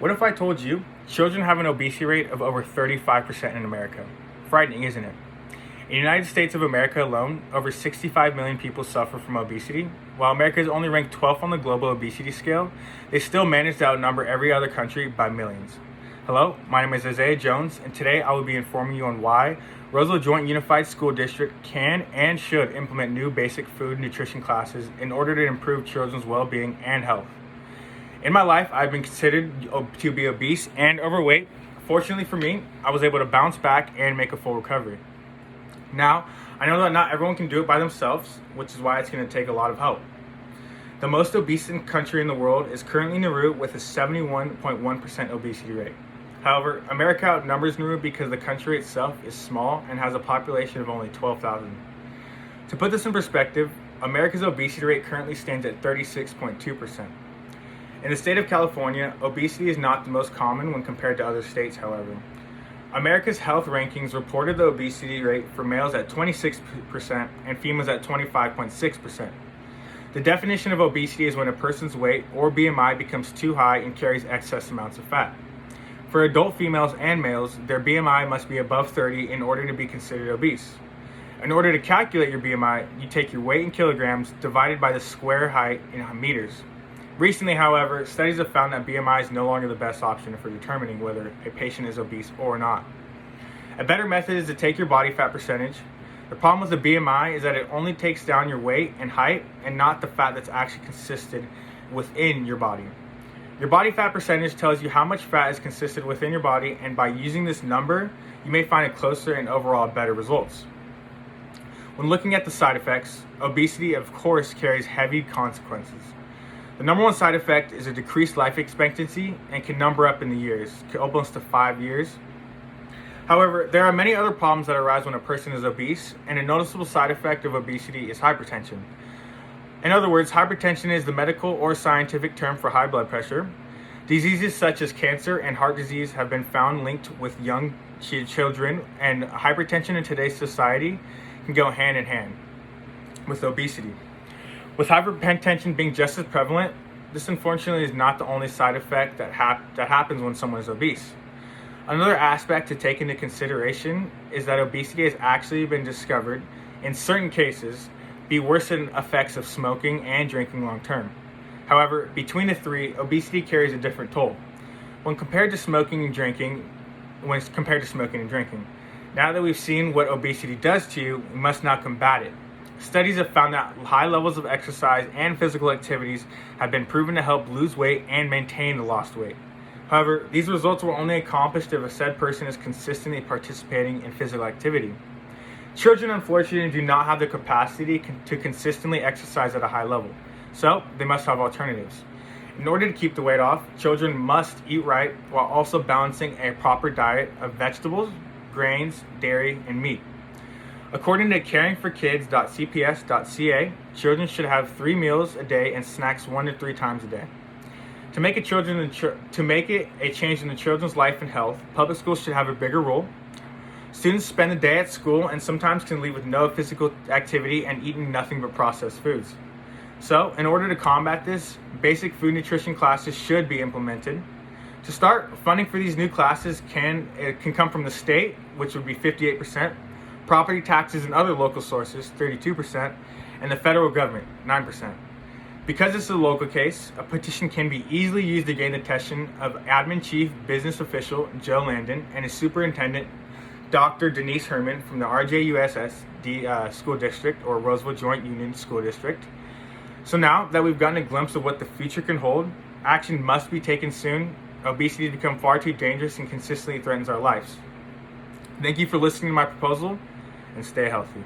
What if I told you children have an obesity rate of over 35% in America? Frightening, isn't it? In the United States of America alone, over 65 million people suffer from obesity. While America is only ranked 12th on the global obesity scale, they still manage to outnumber every other country by millions. Hello, my name is Isaiah Jones, and today I will be informing you on why Roseville Joint Unified School District can and should implement new basic food nutrition classes in order to improve children's well-being and health. In my life, I've been considered to be obese and overweight. Fortunately for me, I was able to bounce back and make a full recovery. Now, I know that not everyone can do it by themselves, which is why it's going to take a lot of help. The most obese country in the world is currently Nauru with a 71.1% obesity rate. However, America outnumbers Nauru because the country itself is small and has a population of only 12,000. To put this in perspective, America's obesity rate currently stands at 36.2%. In the state of California, obesity is not the most common when compared to other states, however. America's health rankings reported the obesity rate for males at 26% and females at 25.6%. The definition of obesity is when a person's weight or BMI becomes too high and carries excess amounts of fat. For adult females and males, their BMI must be above 30 in order to be considered obese. In order to calculate your BMI, you take your weight in kilograms divided by the square height in meters. Recently, however, studies have found that BMI is no longer the best option for determining whether a patient is obese or not. A better method is to take your body fat percentage. The problem with the BMI is that it only takes down your weight and height and not the fat that's actually consisted within your body. Your body fat percentage tells you how much fat is consisted within your body, and by using this number, you may find a closer and overall better results. When looking at the side effects, obesity of course carries heavy consequences. The number one side effect is a decreased life expectancy and can number up in the years, almost to 5 years. However, there are many other problems that arise when a person is obese, and a noticeable side effect of obesity is hypertension. In other words, hypertension is the medical or scientific term for high blood pressure. Diseases such as cancer and heart disease have been found linked with young children, and hypertension in today's society can go hand in hand with obesity. With hypertension being just as prevalent, this unfortunately is not the only side effect that happens when someone is obese. Another aspect to take into consideration is that obesity has actually been discovered, in certain cases, be worse than effects of smoking and drinking long term. However, between the three, obesity carries a different toll when compared to smoking and drinking. Now that we've seen what obesity does to you, we must now combat it. Studies have found that high levels of exercise and physical activities have been proven to help lose weight and maintain the lost weight. However, these results were only accomplished if a said person is consistently participating in physical activity. Children, unfortunately, do not have the capacity to consistently exercise at a high level, so they must have alternatives. In order to keep the weight off, children must eat right while also balancing a proper diet of vegetables, grains, dairy, and meat. According to caringforkids.cps.ca, children should have 3 meals a day and snacks 1 to 3 times a day. To make it a change in the children's life and health, public schools should have a bigger role. Students spend the day at school and sometimes can leave with no physical activity and eating nothing but processed foods. So, in order to combat this, basic food nutrition classes should be implemented. To start, funding for these new classes can come from the state, which would be 58%, property taxes and other local sources, 32%, and the federal government, 9%. Because this is a local case, a petition can be easily used to gain the attention of Admin Chief Business Official Joe Landon and his Superintendent Dr. Denise Herman from the RJUSS School District, or Roseville Joint Union School District. So now that we've gotten a glimpse of what the future can hold, action must be taken soon. Obesity has become far too dangerous and consistently threatens our lives. Thank you for listening to my proposal, and stay healthy.